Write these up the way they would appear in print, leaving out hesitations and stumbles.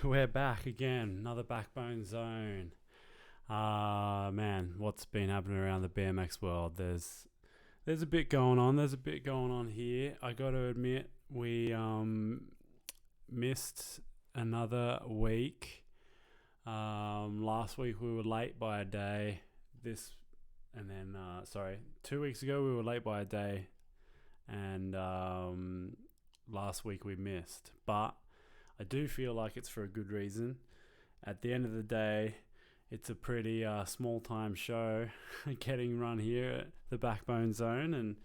we're back again. Another Backbone Zone. Man, what's been happening around the BMX world? There's a bit going on. There's a bit going on here. I got to admit, we missed another week. Last week we were late by a day. 2 weeks ago we were late by a day, and last week we missed. But I do feel like it's for a good reason. At the end of the day, it's a pretty small time show getting run here at the Backbone Zone, and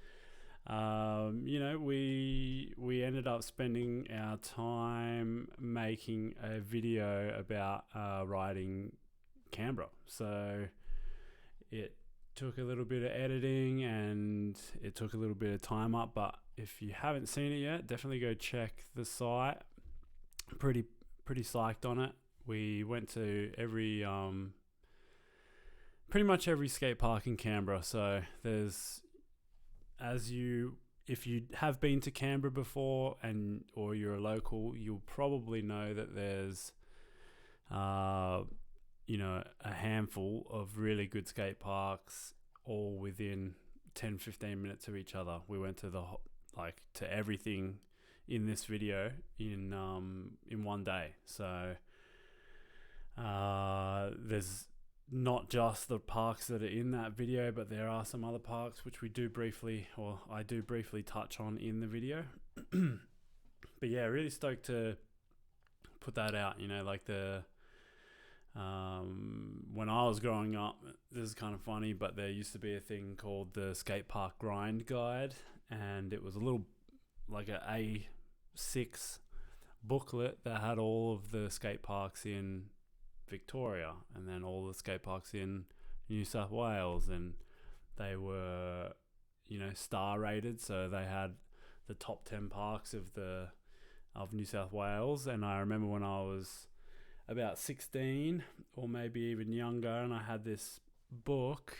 we ended up spending our time making a video about riding Canberra. So it took a little bit of editing and it took a little bit of time up, but if you haven't seen it yet, definitely go check the site. Pretty psyched on it. We went to pretty much every skate park in Canberra. So if you have been to Canberra before or you're a local, you'll probably know that there's a handful of really good skate parks all within 10-15 minutes of each other. We went to to everything in this video in one day. So there's not just the parks that are in that video, but there are some other parks which I do briefly touch on in the video. But yeah, really stoked to put that out. When I was growing up, this is kind of funny, but there used to be a thing called the Skate Park Grind Guide, and it was a little like a A6 booklet that had all of the skate parks in Victoria and then all the skate parks in New South Wales, and they were star rated, so they had the top 10 parks of New South Wales. And I remember when I was about 16 or maybe even younger, and I had this book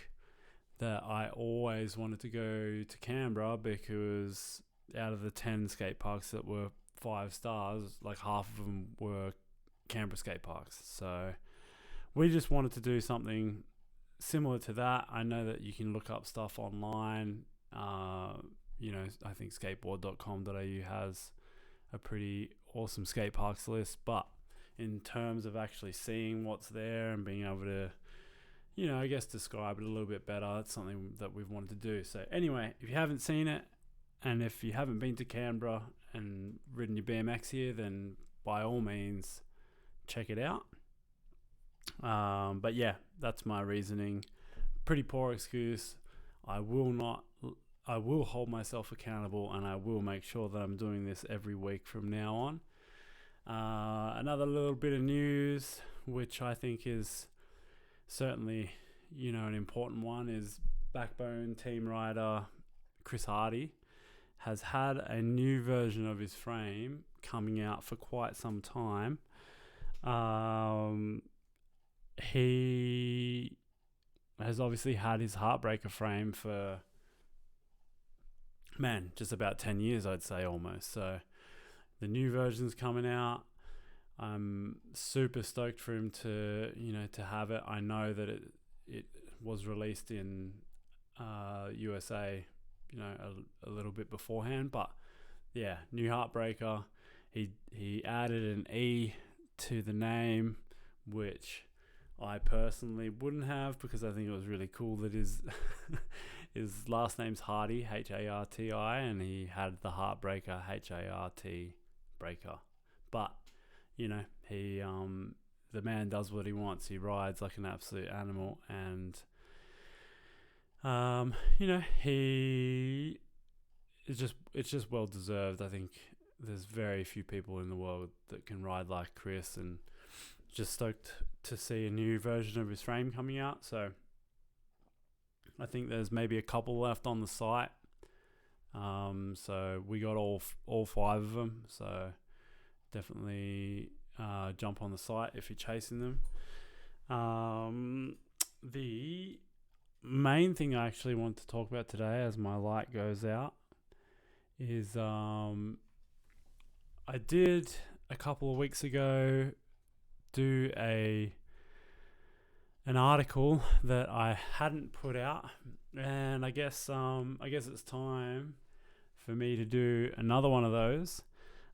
that I always wanted to go to Canberra, because out of the 10 skate parks that were 5 stars, like half of them were Canberra skate parks. So we just wanted to do something similar to that. I know that you can look up stuff online. I think skateboard.com.au has a pretty awesome skate parks list, but in terms of actually seeing what's there and being able to I guess describe it a little bit better, it's something that we've wanted to do. So anyway, if you haven't seen it, and if you haven't been to Canberra and ridden your BMX here, then by all means check it out. But yeah, that's my reasoning. Pretty poor excuse. I will hold myself accountable, and I will make sure that I'm doing this every week from now on. Another little bit of news, which I think is certainly, an important one, is Backbone team rider Chris Hardy has had a new version of his frame coming out for quite some time. He has obviously had his Heartbreaker frame for, just about 10 years, I'd say, almost. So the new version's coming out. I'm super stoked for him to have it. I know that it was released in USA, a little bit beforehand, but yeah, new Heartbreaker. He added an E to the name, which I personally wouldn't have, because I think it was really cool that his last name's Hardy, Harti, and he had the Heartbreaker, Hart breaker. But the man does what he wants. He rides like an absolute animal, and it's just well deserved. I think there's very few people in the world that can ride like Chris, and just stoked to see a new version of his frame coming out. So I think there's maybe a couple left on the site. So we got all 5 of them. So definitely jump on the site if you're chasing them. The main thing I actually want to talk about today, as my light goes out, is I did a couple of weeks ago do an article that I hadn't put out, and I guess it's time for me to do another one of those.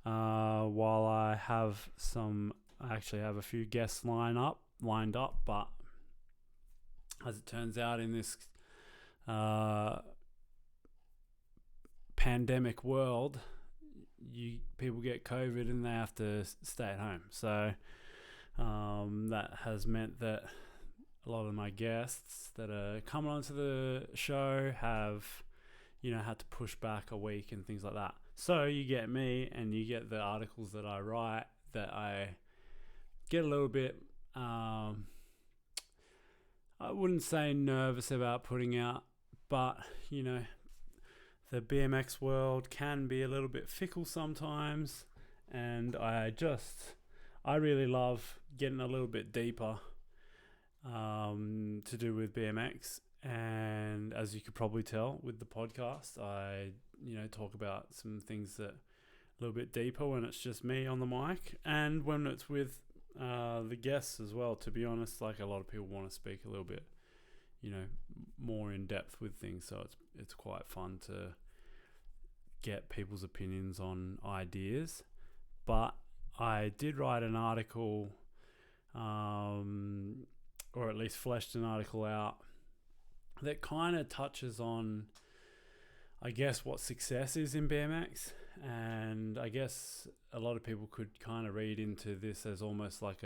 While I actually have a few guests lined up, but as it turns out, in this pandemic world, people get COVID and they have to stay at home. So that has meant that a lot of my guests that are coming onto the show have, had to push back a week and things like that. So you get me, and you get the articles that I write that I get a little bit, I wouldn't say nervous about putting out, but, the BMX world can be a little bit fickle sometimes, and I really love getting a little bit deeper to do with BMX. And as you could probably tell with the podcast, I talk about some things that a little bit deeper when it's just me on the mic, and when it's with the guests as well. To be honest, like, a lot of people want to speak a little bit more in depth with things, so it's quite fun to get people's opinions on ideas. But I did write an article, or at least fleshed an article out, that kind of touches on, I guess, what success is in BMX. And I guess a lot of people could kind of read into this as almost like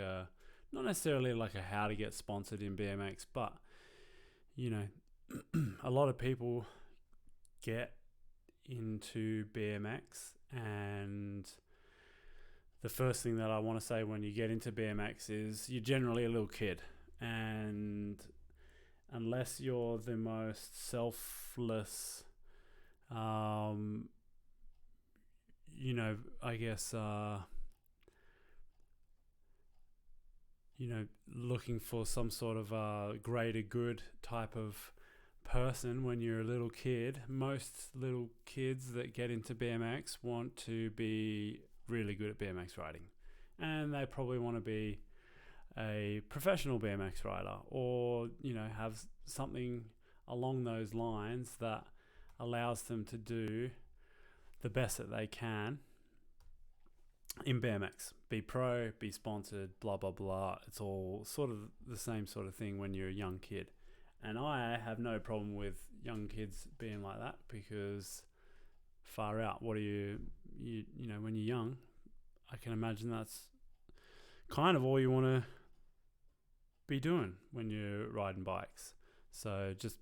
not necessarily like a how to get sponsored in BMX, but, a lot of people get into BMX, and the first thing that I want to say when you get into BMX is you're generally a little kid, and unless you're the most selfless, I guess, looking for some sort of greater good type of person when you're a little kid. Most little kids that get into BMX want to be really good at BMX riding, and they probably want to be a professional BMX rider, or have something along those lines that allows them to do the best that they can in BMX. Be pro, be sponsored, blah blah blah. It's all sort of the same sort of thing when you're a young kid, and I have no problem with young kids being like that, because far out, what are you when you're young, I can imagine that's kind of all you want to be doing when you're riding bikes. So just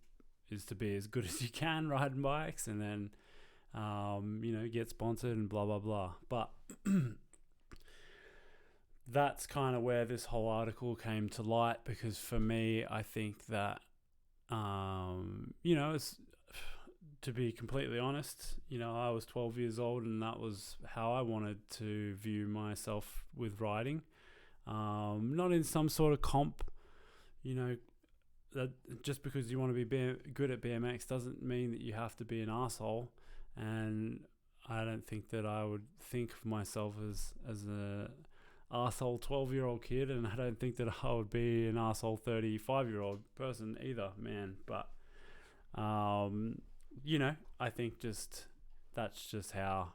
is to be as good as you can riding bikes, and then get sponsored and blah blah blah. But that's kind of where this whole article came to light, because for me, I think that it's, to be completely honest, I was 12 years old, and that was how I wanted to view myself with riding. Not in some sort of comp, that just because you want to be good at BMX doesn't mean that you have to be an arsehole. And I don't think that I would think of myself as a arsehole 12-year-old kid, and I don't think that I would be an arsehole 35-year-old person either, man. But I think that's just how,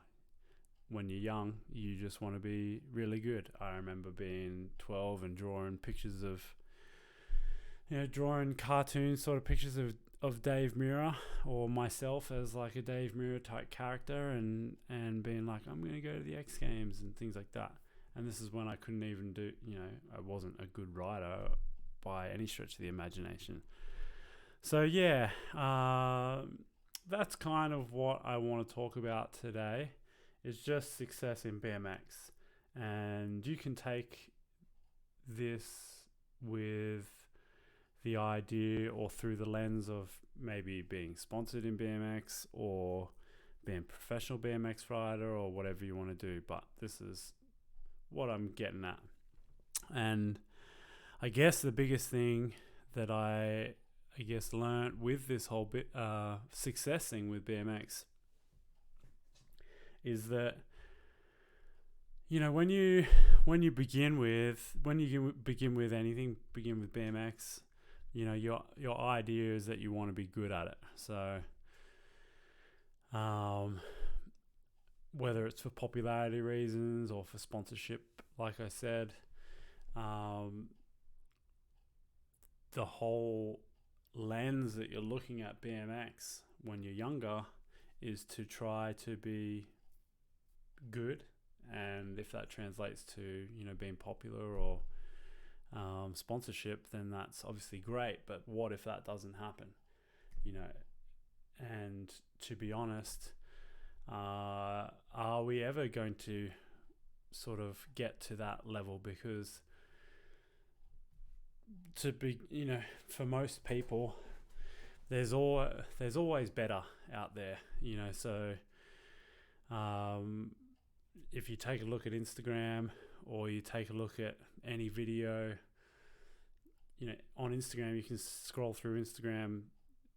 when you're young, you just want to be really good. I remember being 12 and drawing pictures of, drawing cartoon sort of pictures of Dave Mirra, or myself as like a Dave Mirra type character, and being like, I'm going to go to the X Games and things like that. And this is when I couldn't even do, I wasn't a good rider by any stretch of the imagination. So yeah, that's kind of what I want to talk about today. It's just success in BMX. And you can take this with the idea, or through the lens of maybe being sponsored in BMX, or being a professional BMX rider, or whatever you want to do. But this is what I'm getting at. And I guess the biggest thing that I learned with this whole bit success thing with BMX is that when you begin with anything, begin with BMX, your idea is that you want to be good at it. So whether it's for popularity reasons or for sponsorship, like I said, the whole lens that you're looking at BMX when you're younger is to try to be good, and if that translates to being popular or sponsorship, then that's obviously great. But what if that doesn't happen? And to be honest, are we ever going to sort of get to that level? Because for most people, there's always better out there, so if you take a look at Instagram, or you take a look at any video, on Instagram, you can scroll through Instagram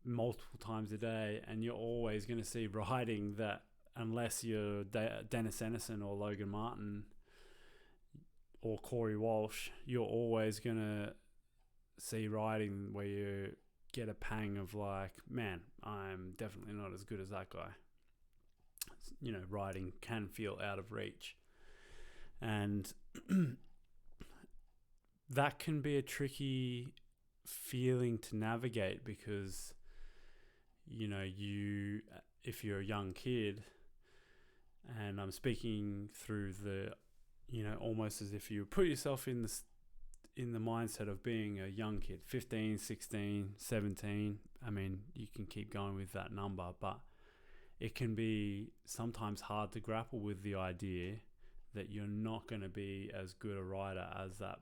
multiple times a day, and you're always going to see riding that, unless you're Dennis Enison or Logan Martin or Corey Walsh, you're always going to see riding where you get a pang of like, man, I'm definitely not as good as that guy. Riding can feel out of reach, and that can be a tricky feeling to navigate, because if you're a young kid, and I'm speaking through the almost as if you put yourself in the mindset of being a young kid, 15, 16, 17. I mean, you can keep going with that number, but it can be sometimes hard to grapple with the idea that you're not going to be as good a rider as that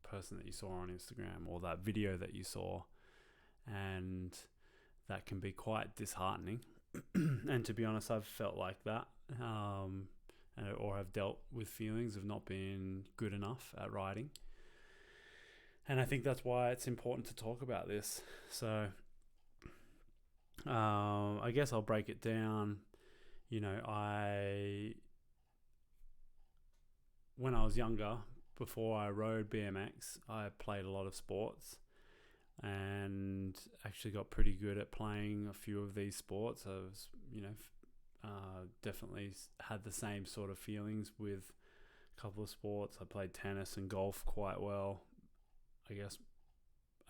person that you saw on Instagram or that video that you saw. And that can be quite disheartening. And to be honest, I've felt like that, or have dealt with feelings of not being good enough at riding. And I think that's why it's important to talk about this. So I guess I'll break it down. When I was younger, before I rode BMX, I played a lot of sports, and actually got pretty good at playing a few of these sports. I was, definitely had the same sort of feelings with a couple of sports. I played tennis and golf quite well. I guess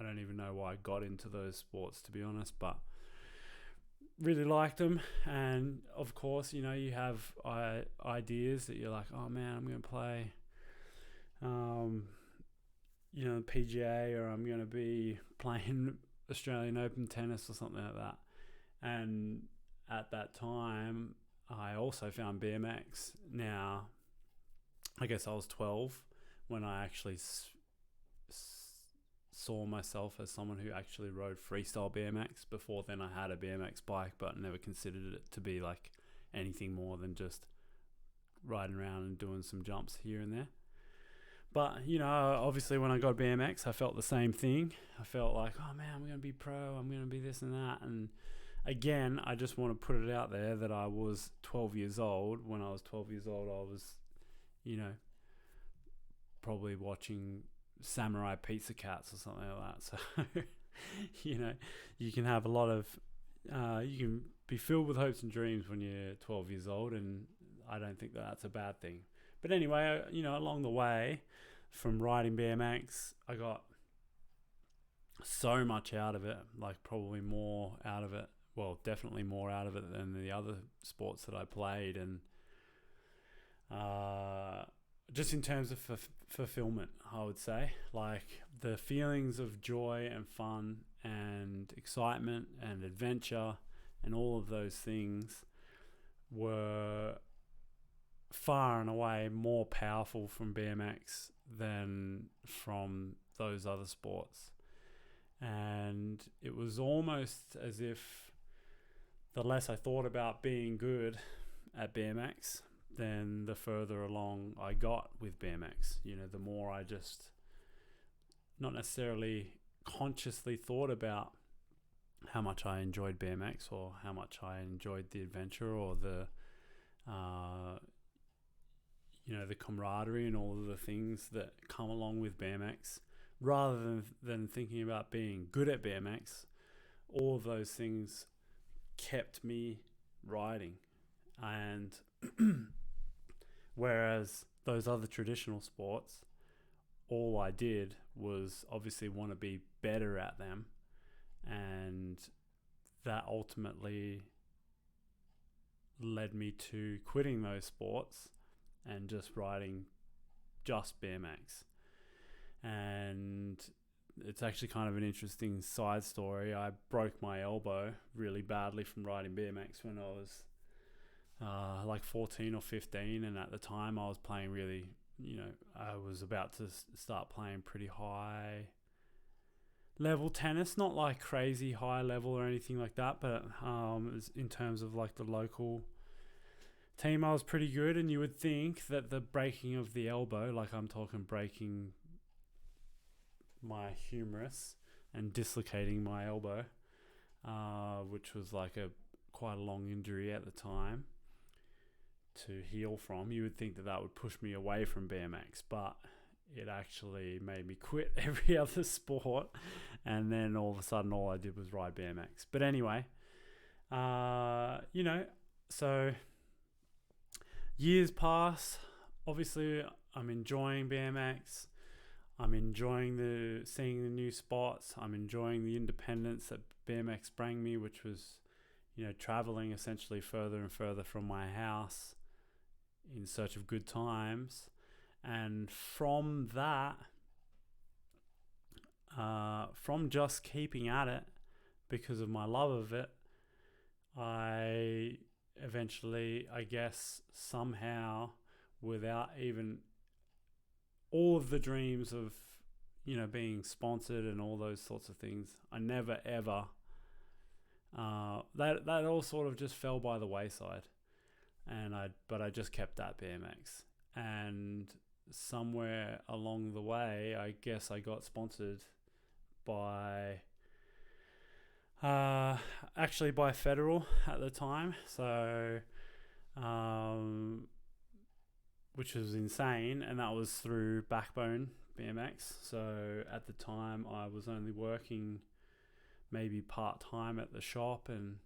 I don't even know why I got into those sports, to be honest, but really liked them. And of course, you have ideas that you're like, oh man, I'm going to play, PGA, or I'm going to be playing Australian Open tennis or something like that. And at that time, I also found BMX. Now, I guess I was 12 when I actually saw myself as someone who actually rode freestyle BMX. Before then, I had a BMX bike, but never considered it to be like anything more than just riding around and doing some jumps here and there. But, obviously when I got BMX, I felt the same thing. I felt like, oh man, I'm going to be pro, I'm going to be this and that. And again, I just want to put it out there that I was 12 years old. When I was 12 years old, I was, probably watching Samurai Pizza Cats or something like that. So, you can have a lot of, you can be filled with hopes and dreams when you're 12 years old, and I don't think that that's a bad thing. But anyway, along the way from riding BMX, I got so much out of it, like probably more out of it. Well, definitely more out of it than the other sports that I played. And just in terms of fulfillment, I would say, like the feelings of joy and fun and excitement and adventure and all of those things were far and away more powerful from BMX than from those other sports. And it was almost as if the less I thought about being good at BMX, then the further along I got with BMX. The more I just not necessarily consciously thought about how much I enjoyed BMX or how much I enjoyed the adventure or the the camaraderie and all of the things that come along with BMX, rather than thinking about being good at BMX. All of those things kept me riding. And whereas those other traditional sports, all I did was obviously want to be better at them, and that ultimately led me to quitting those sports and just riding just BMX. And it's actually kind of an interesting side story. I broke my elbow really badly from riding BMX when I was like 14 or 15, and at the time I was playing really, I was about to start playing pretty high level tennis, not like crazy high level or anything like that, but in terms of like the local team, I was pretty good. And you would think that the breaking of the elbow, like I'm talking breaking my humerus and dislocating my elbow, which was like quite a long injury at the time to heal from, you would think that that would push me away from BMX, but it actually made me quit every other sport, and then all of a sudden all I did was ride BMX. But anyway, so years pass. Obviously I'm enjoying BMX. I'm enjoying seeing the new spots. I'm enjoying the independence that BMX brought me, which was, traveling essentially further and further from my house in search of good times. And from that, from just keeping at it because of my love of it, I eventually, I guess, somehow, without even all of the dreams of, being sponsored and all those sorts of things, I never ever, that all sort of just fell by the wayside. But I just kept that BMX. And somewhere along the way, I guess I got sponsored by, actually by Federal at the time. So, which was insane, and that was through Back Bone BMX. So at the time I was only working maybe part-time at the shop, and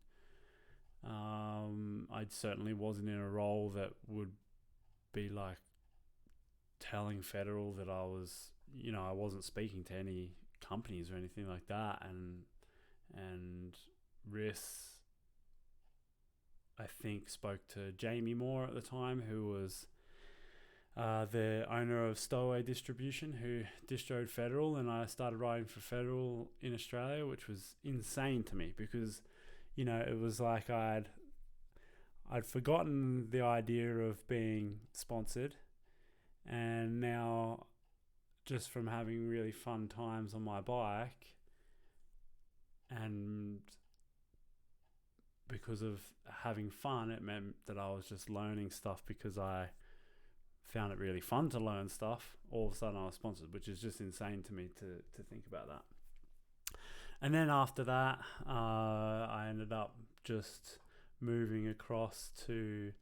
I certainly wasn't in a role that would be like telling Federal that I was, I wasn't speaking to any companies or anything like that. And Riss, I think, spoke to Jamie Moore at the time, who was the owner of Stowaway Distribution, who distroed Federal, and I started riding for Federal in Australia, which was insane to me because, it was like I'd forgotten the idea of being sponsored, and now just from having really fun times on my bike, and because of having fun, it meant that I was just learning stuff because I found it really fun to learn stuff. All of a sudden I was sponsored, which is just insane to me to think about that. And then after that, I ended up just moving across to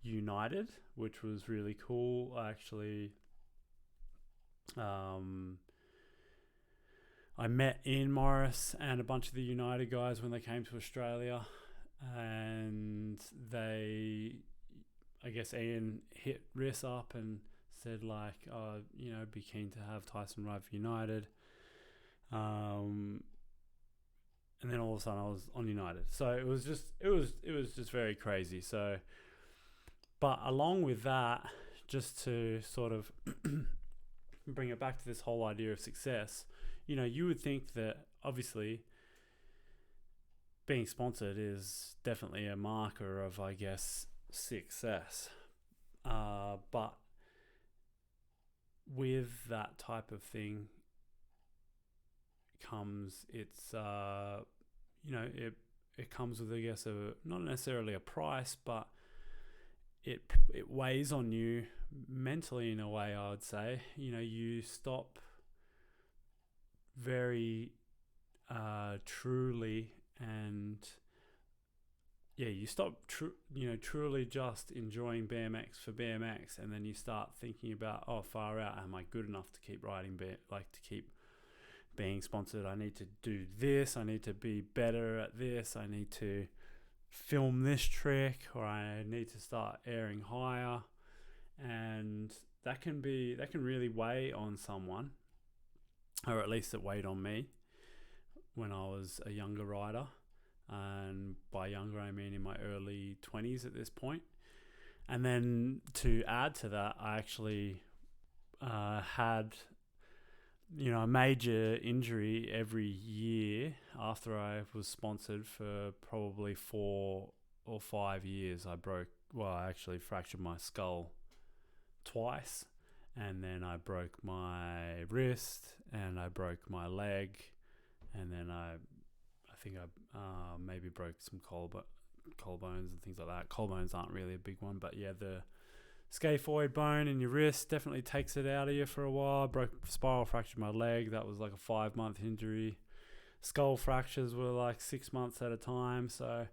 United, which was really cool. I actually, I met Ian Morris and a bunch of the United guys when they came to Australia, and I guess Ian hit Riss up and said like, be keen to have Tyson ride for United. And then all of a sudden I was on United. So it was just very crazy. So, but along with that, just to sort of bring it back to this whole idea of success, you would think that obviously being sponsored is definitely a marker of, I guess, success. But with that type of thing comes it comes with, I guess, not necessarily a price, but it weighs on you mentally in a way, I would say. You stop very truly and you stop truly just enjoying BMX for BMX, and then you start thinking about, oh, far out, am I good enough to keep riding, to keep being sponsored? I need to do this, I need to be better at this, I need to film this trick, or I need to start airing higher. And that can really weigh on someone, or at least it weighed on me when I was a younger rider. And by younger, I mean in my early 20s at this point. And then to add to that, I actually had a major injury every year after I was sponsored for probably 4 or 5 years. I actually fractured my skull twice, and then I broke my wrist, and I broke my leg, and then I think I maybe broke some collarbones and things like that. Collarbones aren't really a big one, but yeah, the scaphoid bone in your wrist definitely takes it out of you for a while. Spiral fractured my leg. That was like a 5-month injury. Skull fractures were like 6 months at a time. So,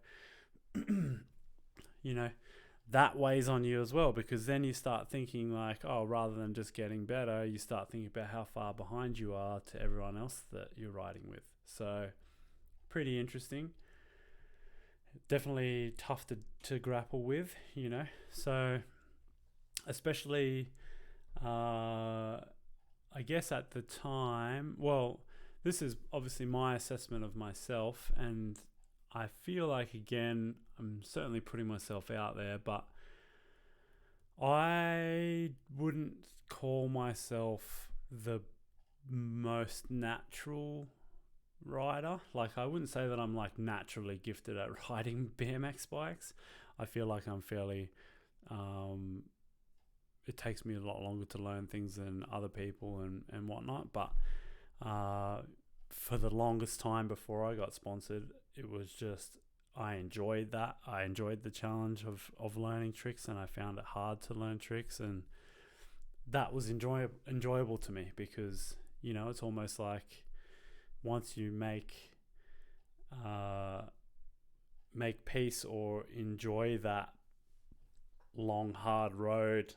that weighs on you as well, because then you start thinking like, oh, rather than just getting better, you start thinking about how far behind you are to everyone else that you're riding with. So pretty interesting. Definitely tough to grapple with, So especially, I guess at the time, well, this is obviously my assessment of myself, and I feel like, again, I'm certainly putting myself out there, but I wouldn't call myself the most natural rider. Like, I wouldn't say that I'm like naturally gifted at riding BMX bikes. I feel like I'm fairly it takes me a lot longer to learn things than other people and whatnot, but for the longest time before I got sponsored, it was just, I enjoyed that. I enjoyed the challenge of learning tricks, and I found it hard to learn tricks, and that was enjoyable to me, because it's almost like once you make peace or enjoy that long hard road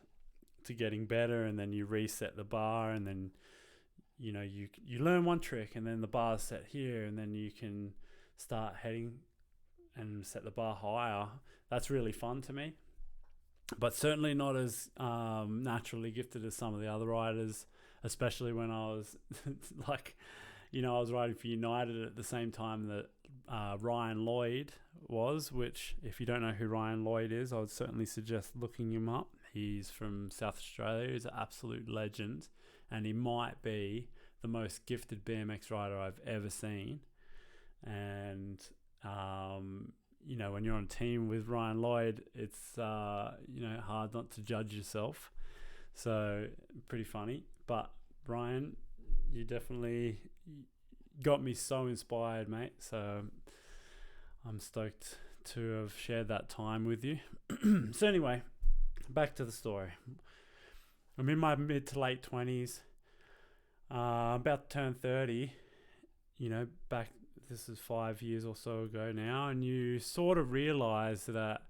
to getting better, and then you reset the bar, and then you learn one trick, and then the bar's set here, and then you can start heading and set the bar higher. That's really fun to me, but certainly not as naturally gifted as some of the other riders, especially when I was like, I was riding for United at the same time that Ryan Lloyd was, which, if you don't know who Ryan Lloyd is, I would certainly suggest looking him up. He's from South Australia. He's an absolute legend, and he might be the most gifted BMX rider I've ever seen. And when you're on a team with Ryan Lloyd, it's hard not to judge yourself. So pretty funny. But Ryan, you definitely got me so inspired, mate. So I'm stoked to have shared that time with you. So anyway, back to the story. I'm in my mid to late 20s, about to turn 30, back, this is 5 years or so ago now, and you sort of realize that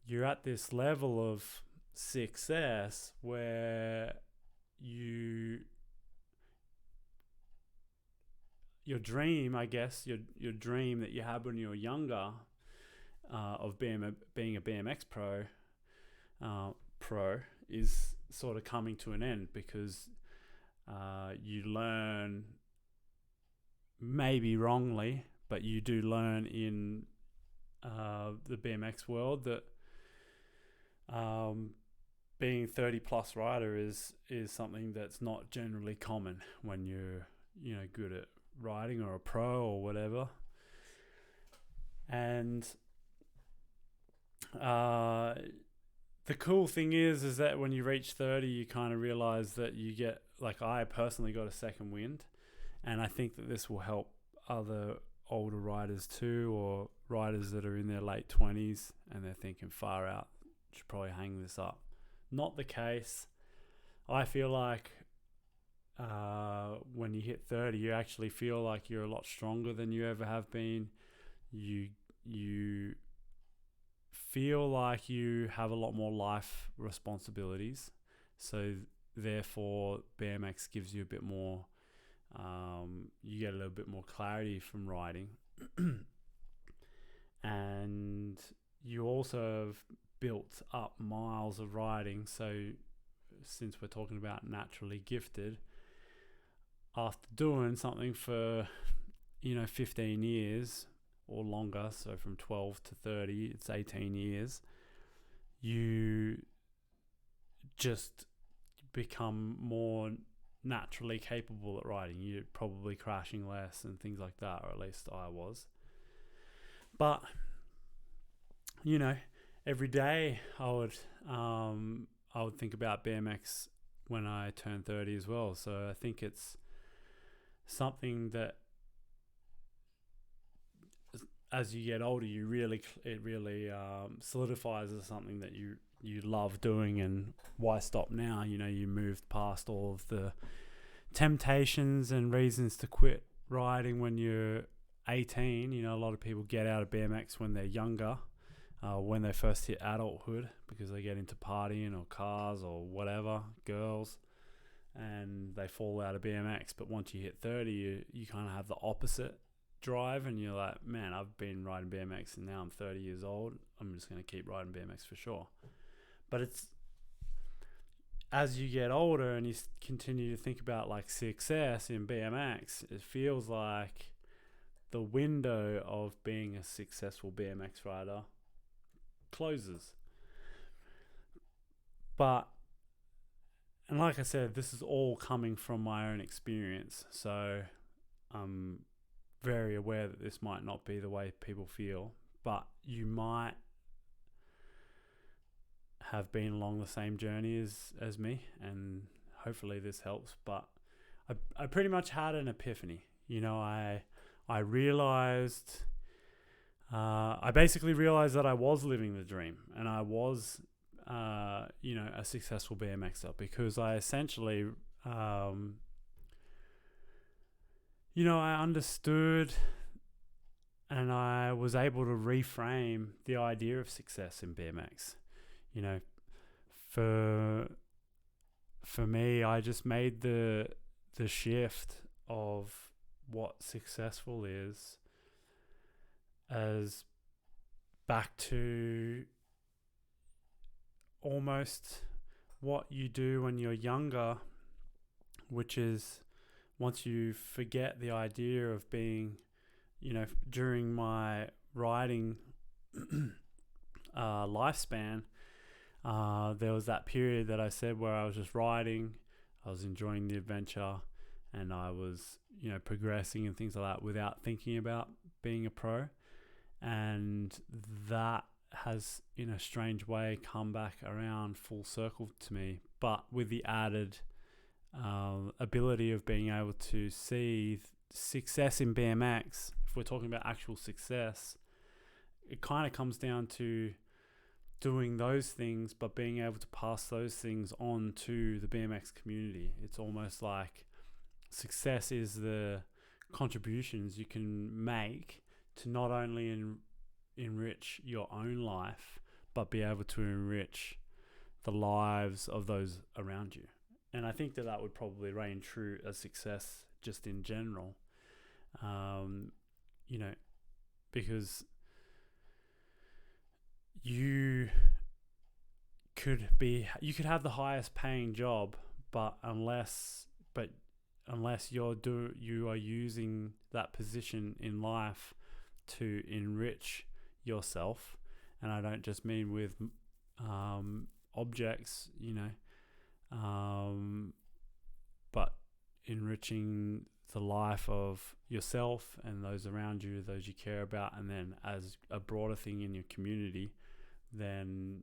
you're at this level of success where your dream, I guess, your dream that you had when you were younger, of being a BMX pro is sort of coming to an end, because you learn, maybe wrongly, but you do learn in the BMX world that being 30 plus rider is something that's not generally common when you're good at riding, or a pro or whatever. And the cool thing is that when you reach 30, you kind of realize that you get, like, I personally got a second wind, and I think that this will help other older riders too, or riders that are in their late 20s and they're thinking, far out, should probably hang this up. Not the case. I feel like when you hit 30, you actually feel like you're a lot stronger than you ever have been. You feel like you have a lot more life responsibilities. So therefore, BMX gives you a bit more, you get a little bit more clarity from riding. And you also have built up miles of riding. So since we're talking about naturally gifted, after doing something for 15 years or longer, so from 12 to 30, it's 18 years, you just become more naturally capable at riding. You're probably crashing less and things like that, or at least I was. But every day I would think about BMX when I turned 30 as well. So I think it's something that as you get older, it really solidifies as something that you love doing. And why stop now? You moved past all of the temptations and reasons to quit riding when you're 18. A lot of people get out of BMX when they're younger, when they first hit adulthood, because they get into partying or cars or whatever, girls, and they fall out of BMX. But once you hit 30, you kind of have the opposite drive, and you're like, man, I've been riding BMX and now I'm 30 years old. I'm just going to keep riding BMX for sure. But it's as you get older and you continue to think about like success in BMX, it feels like the window of being a successful BMX rider closes. And like I said, this is all coming from my own experience. So I'm very aware that this might not be the way people feel, but you might have been along the same journey as me, and hopefully this helps. But I pretty much had an epiphany. I realized, I basically realized that I was living the dream, and I was, a successful BMXer, because I essentially, I understood and I was able to reframe the idea of success in BMX. For me, I just made the shift of what successful is as back to almost what you do when you're younger, which is once you forget the idea of being, during my riding lifespan, there was that period that I said where I was just riding, I was enjoying the adventure, and I was, progressing and things like that without thinking about being a pro. And that has, in a strange way, come back around full circle to me, but with the added ability of being able to see success in BMX. If we're talking about actual success, it kind of comes down to doing those things, but being able to pass those things on to the BMX community. It's almost like success is the contributions you can make to not only enrich your own life, but be able to enrich the lives of those around you. And I think that would probably reign true as success just in general, because you could have the highest paying job, but unless you are using that position in life to enrich yourself, and I don't just mean with objects, but enriching the life of yourself and those around you, those you care about, and then as a broader thing in your community, then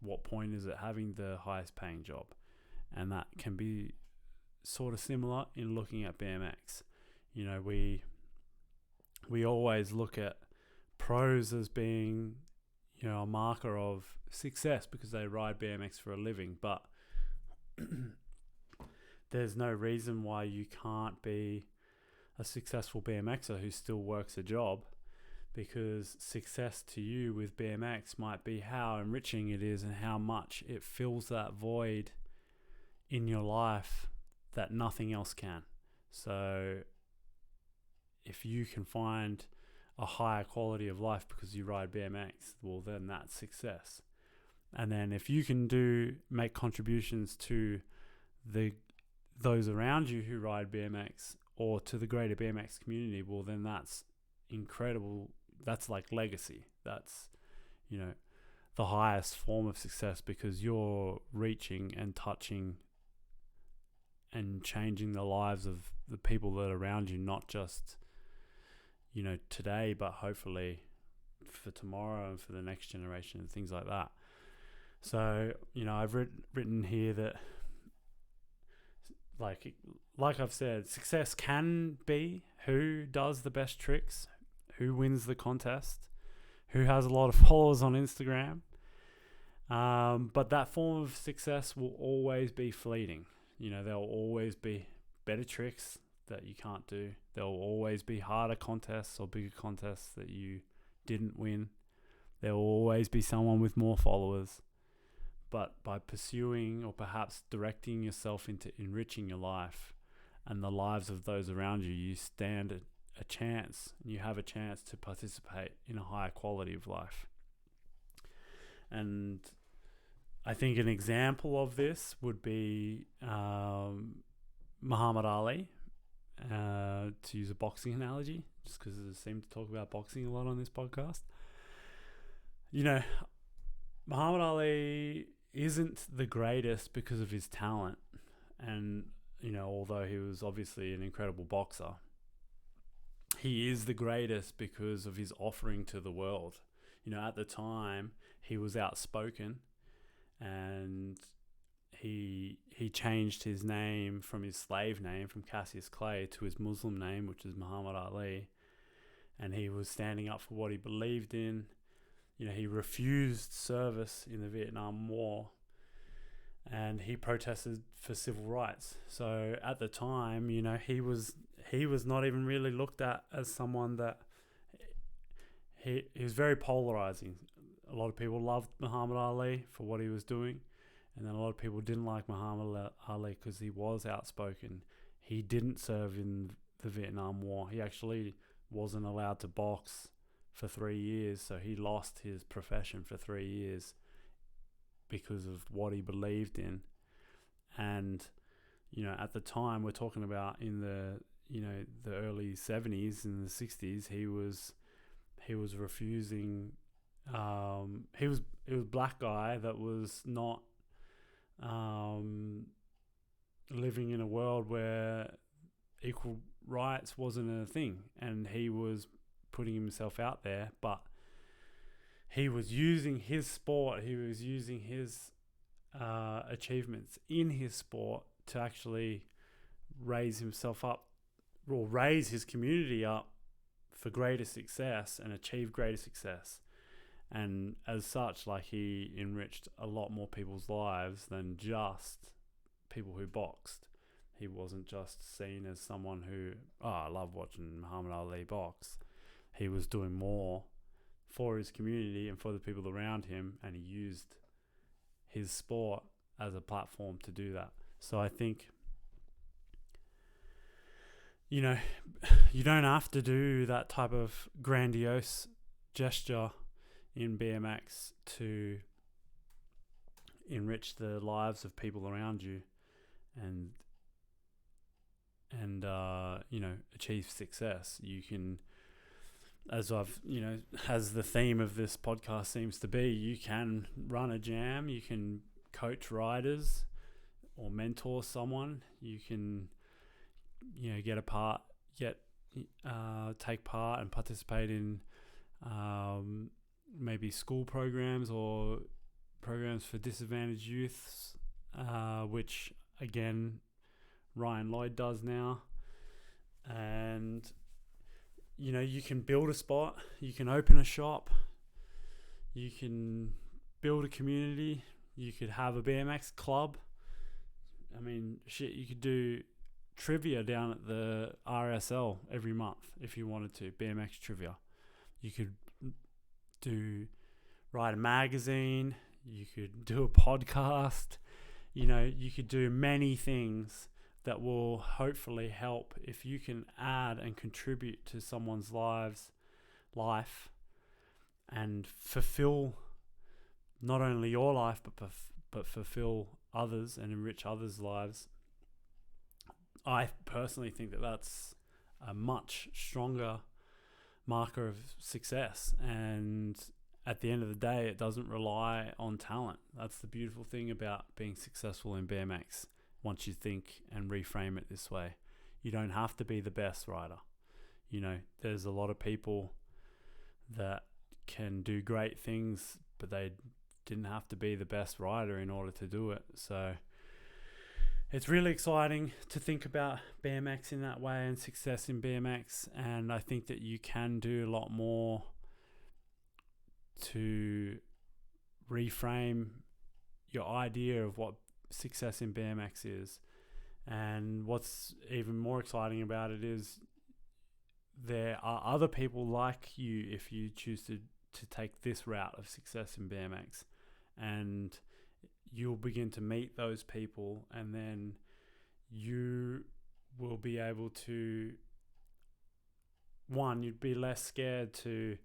what point is it having the highest paying job? And that can be sort of similar in looking at BMX. We always look at pros as being, a marker of success because they ride BMX for a living, but there's no reason why you can't be a successful BMXer who still works a job. because success to you with BMX might be how enriching it is and how much it fills that void in your life that nothing else can. So if you can find a higher quality of life because you ride BMX, well, then that's success. And then if you can make contributions to those around you who ride BMX or to the greater BMX community, well, then that's incredible. That's like legacy. That's, the highest form of success, because you're reaching and touching and changing the lives of the people that are around you, not just, today, but hopefully for tomorrow and for the next generation and things like that. So, I've written here that, like I've said, success can be who does the best tricks, who wins the contest, who has a lot of followers on Instagram. But that form of success will always be fleeting. There'll always be better tricks that you can't do. There'll always be harder contests or bigger contests that you didn't win. There will always be someone with more followers. But by pursuing or perhaps directing yourself into enriching your life and the lives of those around you, you stand a chance, and you have a chance to participate in a higher quality of life. And I think an example of this would be Muhammad Ali, to use a boxing analogy, just because I seem to talk about boxing a lot on this podcast. Muhammad Ali isn't the greatest because of his talent. And, although he was obviously an incredible boxer, he is the greatest because of his offering to the world. At the time, he was outspoken, and he changed his name from his slave name, from Cassius Clay, to his Muslim name, which is Muhammad Ali. And he was standing up for what he believed in. He refused service in the Vietnam War, and he protested for civil rights. So at the time, he was not even really looked at as someone that he was very polarizing. A lot of people loved Muhammad Ali for what he was doing, and then a lot of people didn't like Muhammad Ali because he was outspoken. He didn't serve in the Vietnam War. He actually wasn't allowed to box for 3 years, so he lost his profession for 3 years because of what he believed in. And at the time, we're talking about in the early 70s and the 60s, he was refusing. He was a black guy that was not living in a world where equal rights wasn't a thing, and he was putting himself out there, but he was using his sport, he was using his achievements in his sport to actually raise himself up, or raise his community up for greater success and achieve greater success. And as such, he enriched a lot more people's lives than just people who boxed. He wasn't just seen as someone who, I love watching Muhammad Ali box. He was doing more for his community and for the people around him, and he used his sport as a platform to do that. So I think, you don't have to do that type of grandiose gesture in BMX to enrich the lives of people around you and achieve success. You can, as the theme of this podcast seems to be, you can run a jam, you can coach riders or mentor someone, you can, take part and participate in maybe school programs or programs for disadvantaged youths, which again Ryan Lloyd does now. And you can build a spot, you can open a shop, you can build a community, you could have a BMX club. I mean, you could do trivia down at the RSL every month if you wanted to, BMX trivia. You could write a magazine. You could do a podcast. You could do many things that will hopefully help if you can add and contribute to someone's life and fulfill not only your life but fulfill others and enrich others' lives. I personally think that that's a much stronger marker of success, and at the end of the day, it doesn't rely on talent. That's the beautiful thing about being successful in BMX. Once you think and reframe it this way, you don't have to be the best rider. There's a lot of people that can do great things, but they didn't have to be the best rider in order to do it. So it's really exciting to think about BMX in that way and success in BMX. And I think that you can do a lot more to reframe your idea of what success in BMX is. And what's even more exciting about it is there are other people like you if you choose to take this route of success in BMX, and you'll begin to meet those people, and then you will be able to, you'd be less scared to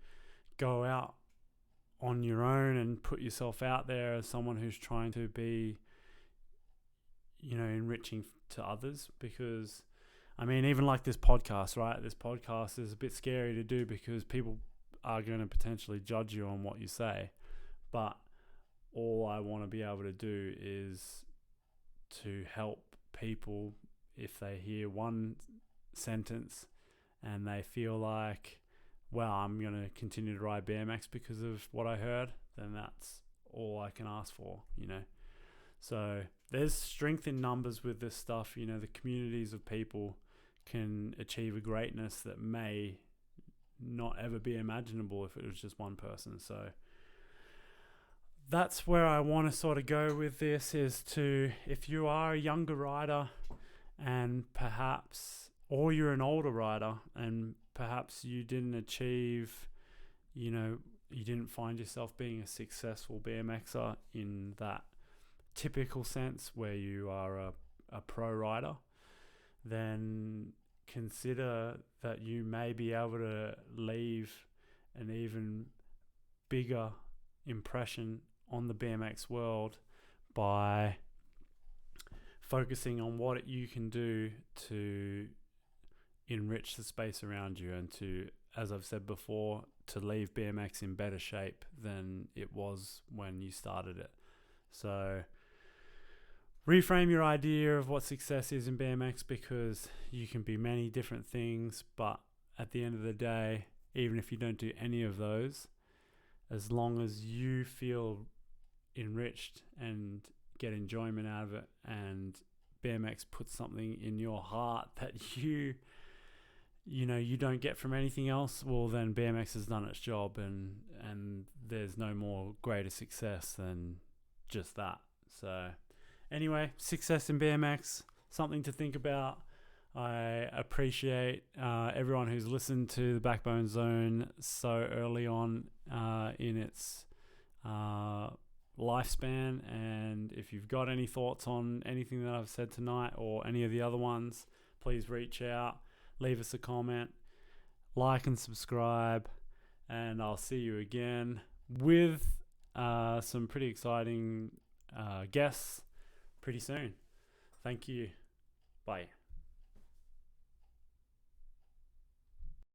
go out on your own and put yourself out there as someone who's trying to be enriching to others. Because even like this podcast, right? This podcast is a bit scary to do because people are going to potentially judge you on what you say. But all I want to be able to do is to help people if they hear one sentence and they feel like, well, I'm going to continue to ride BMX because of what I heard, then that's all I can ask for, So there's strength in numbers with this stuff. The communities of people can achieve a greatness that may not ever be imaginable if it was just one person. So that's where I want to sort of go with this, is to, if you are a younger rider and or you're an older rider and perhaps you didn't achieve, you didn't find yourself being a successful BMXer in that typical sense where you are a pro rider, then consider that you may be able to leave an even bigger impression on the BMX world by focusing on what you can do to enrich the space around you and to, as I've said before, to leave BMX in better shape than it was when you started it. So reframe your idea of what success is in BMX, because you can be many different things, but at the end of the day, even if you don't do any of those, as long as you feel enriched and get enjoyment out of it, and BMX puts something in your heart that you don't get from anything else, well, then BMX has done its job, and there's no more greater success than just that. So anyway, success in BMX, something to think about. I appreciate everyone who's listened to the Backbone Zone so early on in its lifespan. And if you've got any thoughts on anything that I've said tonight or any of the other ones, please reach out, leave us a comment, like and subscribe, and I'll see you again with some pretty exciting guests pretty soon. Thank you. Bye.